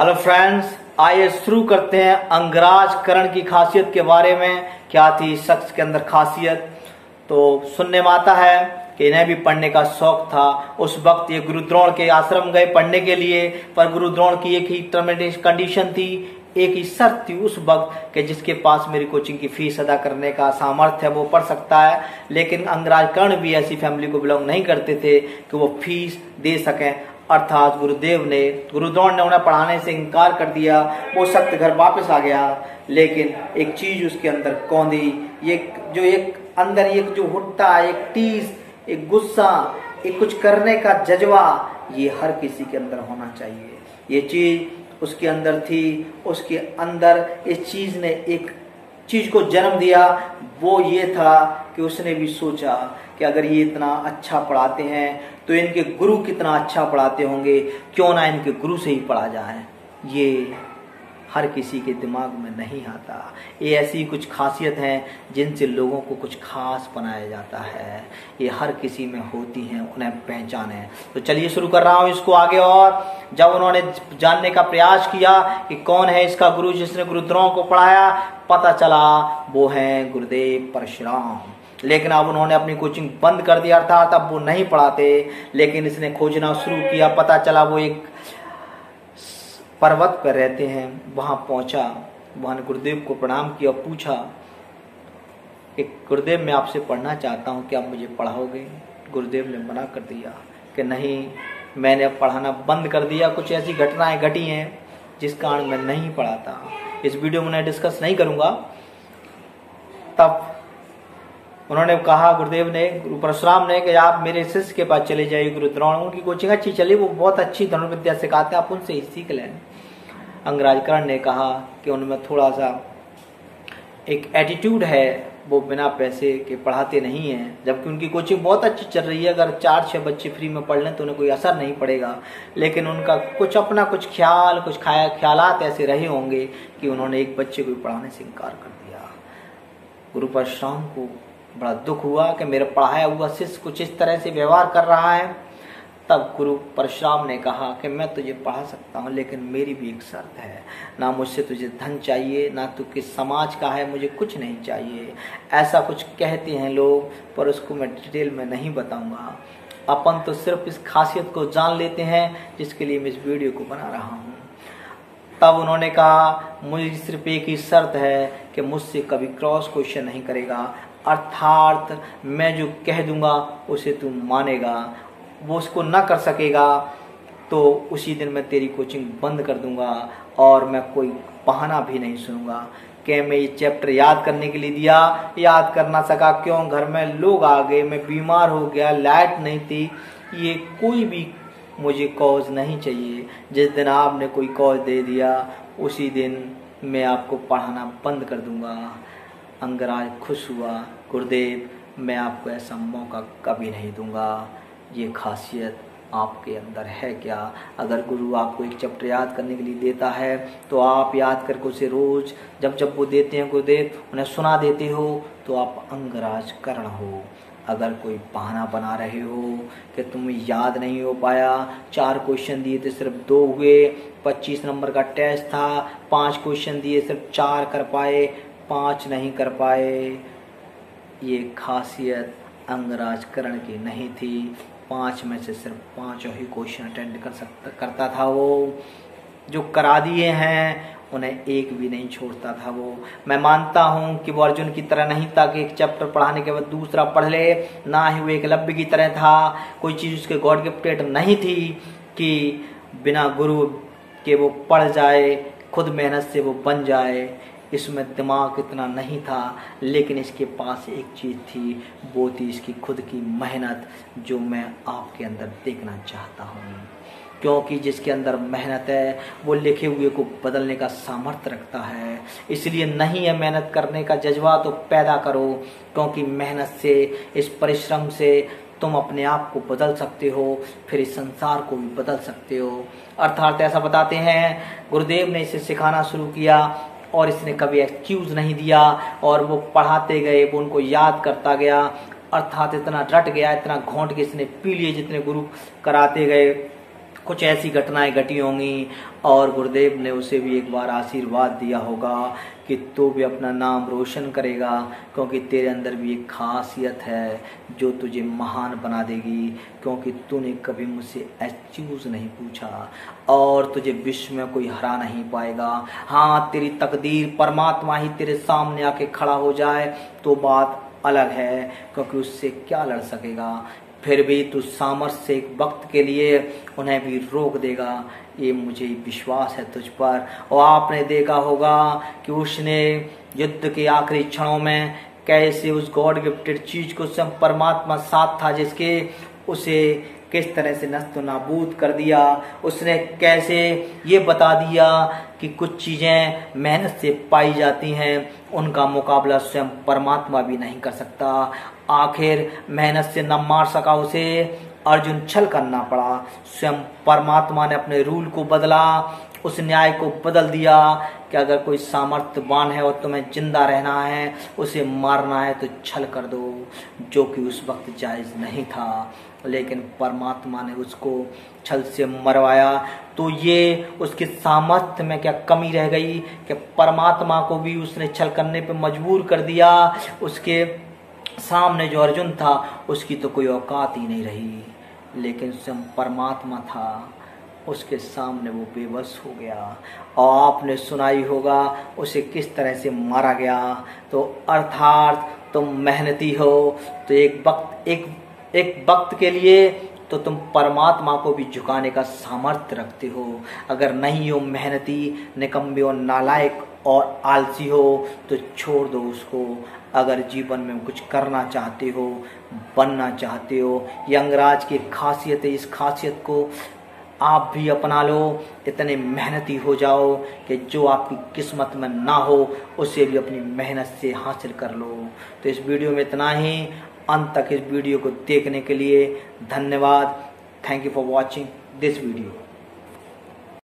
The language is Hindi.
हेलो फ्रेंड्स, आइए शुरू करते हैं अंगराज करण की खासियत के बारे में। क्या थी शख्स के अंदर खासियत? तो सुनने में आता है कि इन्हें भी पढ़ने का शौक था। उस वक्त ये गुरु द्रोण के आश्रम गए पढ़ने के लिए, पर गुरु द्रोण की एक ही टर्मिनेशन कंडीशन थी, एक ही शर्त थी उस वक्त कि जिसके पास मेरी कोचिंग की फीस अदा करने का सामर्थ्य है वो पढ़ सकता है। लेकिन अंगराज कर्ण भी ऐसी फैमिली को बिलोंग नहीं करते थे कि वो फीस दे सकें। अर्थात गुरु द्रोण ने उन्हें पढ़ाने से इनकार कर दिया। वो शख्स घर वापस आ गया, लेकिन एक चीज उसके अंदर कौंधी, एक अंदर एक जो हुट्टा, एक टीस, एक गुस्सा, एक कुछ करने का जज्बा, ये हर किसी के अंदर होना चाहिए। ये चीज उसके अंदर थी। उसके अंदर इस चीज ने एक चीज को जन्म दिया। वो ये था कि उसने भी सोचा कि अगर ये इतना अच्छा पढ़ाते हैं तो इनके गुरु कितना अच्छा पढ़ाते होंगे, क्यों ना इनके गुरु से ही पढ़ा जाए। ये हर किसी के दिमाग में नहीं आता। ये ऐसी कुछ खासियत हैं जिनसे लोगों को कुछ खास बनाया जाता है। ये हर किसी में होती हैं, उन्हें पहचाने। तो चलिए शुरू कर रहा हूँ इसको आगे। और जब उन्होंने जानने का प्रयास किया कि कौन है इसका गुरु जिसने गुरु द्रोण को पढ़ाया, पता चला वो है गुरुदेव परशुराम। लेकिन अब उन्होंने अपनी कोचिंग बंद कर दिया, अर्थात अब वो नहीं पढ़ाते। लेकिन इसने खोजना शुरू किया, पता चला वो एक पर्वत पर रहते हैं। वहां पहुंचा, वहां ने गुरुदेव को प्रणाम किया, पूछा कि गुरुदेव मैं आपसे पढ़ना चाहता हूं, क्या आप मुझे पढ़ाओगे? गुरुदेव ने मना कर दिया कि नहीं, मैंने अब पढ़ाना बंद कर दिया। कुछ ऐसी घटनाएं घटी हैं जिस कारण मैं नहीं पढ़ाता। इस वीडियो में मैं डिस्कस नहीं करूंगा। तब उन्होंने कहा, गुरुदेव ने, गुरु परशुराम ने, कि आप मेरे शिष्य के पास चले जाइए गुरु द्रोण। उनकी कोचिंग अच्छी चली, वो बहुत अच्छी धनुर्विद्या सिखाते हैं, आप उनसे ही सीख लें। अंगराज कर्ण ने कहा कि उनमें थोड़ा सा एक एटीट्यूड है, वो बिना पैसे के पढ़ाते नहीं हैं, जबकि उनकी कोचिंग बहुत अच्छी चल रही है। अगर 4-6 बच्चे फ्री में पढ़ लें तो उन्हें कोई असर नहीं पड़ेगा। लेकिन उनका कुछ अपना कुछ ख्याल, कुछ ख्यालात ऐसे रहे होंगे कि उन्होंने एक बच्चे को पढ़ाने से इनकार कर दिया। गुरु परशुराम को बड़ा दुख हुआ कि मेरा पढ़ाया हुआ शिष्य कुछ इस तरह से व्यवहार कर रहा है। तब गुरु परशुराम ने कहा कि मैं तुझे पढ़ा सकता हूँ, लेकिन मेरी भी एक शर्त है। ना मुझसे तुझे धन चाहिए, ना तू किस समाज का है, मुझे कुछ नहीं चाहिए। ऐसा कुछ कहते हैं लोग, पर उसको मैं डिटेल में नहीं बताऊंगा। अपन तो सिर्फ इस खासियत को जान लेते हैं जिसके लिए मैं इस वीडियो को बना रहा हूँ। तब उन्होंने कहा, मुझे सिर्फ एक ही शर्त है कि मुझसे कभी क्रॉस क्वेश्चन नहीं करेगा, अर्थात मैं जो कह दूंगा उसे तू मानेगा। वो उसको ना कर सकेगा तो उसी दिन मैं तेरी कोचिंग बंद कर दूंगा, और मैं कोई बहाना भी नहीं सुनूंगा कि मैं ये चैप्टर याद करने के लिए दिया, याद कर ना सका, क्यों घर में लोग आ गए, मैं बीमार हो गया, लाइट नहीं थी। ये कोई भी मुझे कॉज नहीं चाहिए। जिस दिन आपने कोई कॉज दे दिया उसी दिन मैं आपको पढ़ाना बंद कर दूंगा। अंगराज खुश हुआ, गुरुदेव मैं आपको ऐसा मौका कभी नहीं दूंगा। ये खासियत आपके अंदर है क्या? अगर गुरु आपको एक चैप्टर याद करने के लिए देता है तो आप याद करके उसे रोज जब वो देते हैं गुरुदेव उन्हें सुना देते हो, तो आप अंगराज कर्ण हो। अगर कोई बहाना बना रहे हो कि तुम्हें याद नहीं हो पाया, 4 क्वेश्चन दिए थे सिर्फ 2 हुए, 25 नंबर का टेस्ट था, 5 क्वेश्चन दिए सिर्फ 4 कर पाए, 5 नहीं कर पाए, ये खासियत अंगराज कर्ण की नहीं थी। 5 में से सिर्फ 5 ही क्वेश्चन अटेंड करता था। वो जो करा दिए हैं उन्हें एक भी नहीं छोड़ता था। वो मैं मानता हूं कि वो अर्जुन की तरह नहीं था कि एक चैप्टर पढ़ाने के बाद दूसरा पढ़ ले, ना ही वो एकलव्य की तरह था। कोई चीज उसके गॉड गिफ्टेड नहीं थी कि बिना गुरु के वो पढ़ जाए, खुद मेहनत से वो बन जाए। इसमें दिमाग इतना नहीं था, लेकिन इसके पास एक चीज थी, वो थी इसकी खुद की मेहनत, जो मैं आपके अंदर देखना चाहता हूँ। क्योंकि जिसके अंदर मेहनत है वो लिखे हुए को बदलने का सामर्थ्य रखता है। इसलिए नहीं है मेहनत करने का जज्बा तो पैदा करो, क्योंकि मेहनत से, इस परिश्रम से तुम अपने आप को बदल सकते हो, फिर इस संसार को भी बदल सकते हो। अर्थात ऐसा बताते हैं, गुरुदेव ने इसे सिखाना शुरू किया और इसने कभी एक्सक्यूज नहीं दिया, और वो पढ़ाते गए, वो उनको याद करता गया। अर्थात इतना रट गया, इतना घोंट के इसने पी लिए जितने गुरु कराते गए। कुछ ऐसी घटनाएं घटी होंगी और गुरुदेव ने उसे भी एक बार आशीर्वाद दिया होगा कि तू भी अपना नाम रोशन करेगा, क्योंकि तेरे अंदर भी एक खासियत है जो तुझे महान बना देगी, क्योंकि तूने कभी मुझसे एक्सक्यूज नहीं पूछा और तुझे विश्व में कोई हरा नहीं पाएगा। हाँ, तेरी तकदीर परमात्मा ही तेरे सामने आके खड़ा हो जाए तो बात अलग है, क्योंकि उससे क्या लड़ सकेगा। फिर भी तू सामर्थ्य से एक वक्त के लिए उन्हें भी रोक देगा, ये मुझे विश्वास है तुझ पर। और आपने देखा होगा कि उसने युद्ध के आखिरी क्षणों में कैसे उस गॉड गिफ्टेड चीज को स्वयं परमात्मा साथ था जिसके उसे किस तरह से नष्ट नाबूद कर दिया। उसने कैसे ये बता दिया कि कुछ चीजें मेहनत से पाई जाती हैं, उनका मुकाबला स्वयं परमात्मा भी नहीं कर सकता। आखिर मेहनत से न मार सका उसे, अर्जुन छल करना पड़ा। स्वयं परमात्मा ने अपने रूल को बदला, उस न्याय को बदल दिया कि अगर कोई सामर्थ्यवान है और तुम्हें जिंदा रहना है, उसे मारना है तो छल कर दो, जो कि उस वक्त जायज नहीं था। लेकिन परमात्मा ने उसको छल से मरवाया। तो ये उसके सामर्थ्य में क्या कमी रह गई कि परमात्मा को भी उसने छल करने पे मजबूर कर दिया। उसके सामने जो अर्जुन था उसकी तो कोई औकात ही नहीं रही, लेकिन स्वयं परमात्मा था, उसके सामने वो बेबस हो गया। और आपने सुनाई होगा उसे किस तरह से मारा गया। तो अर्थात तुम मेहनती हो तो एक वक्त के लिए तो तुम परमात्मा को भी झुकाने का सामर्थ्य रखते हो। अगर नहीं हो मेहनती, निकम्मे और नालायक और आलसी हो तो छोड़ दो उसको। अगर जीवन में कुछ करना चाहते हो, बनना चाहते हो, यंगराज की खासियत है, इस खासियत को आप भी अपना लो। इतने मेहनती हो जाओ कि जो आपकी किस्मत में ना हो उसे भी अपनी मेहनत से हासिल कर लो। तो इस वीडियो में इतना ही। अंत तक इस वीडियो को देखने के लिए धन्यवाद। Thank you for watching this video.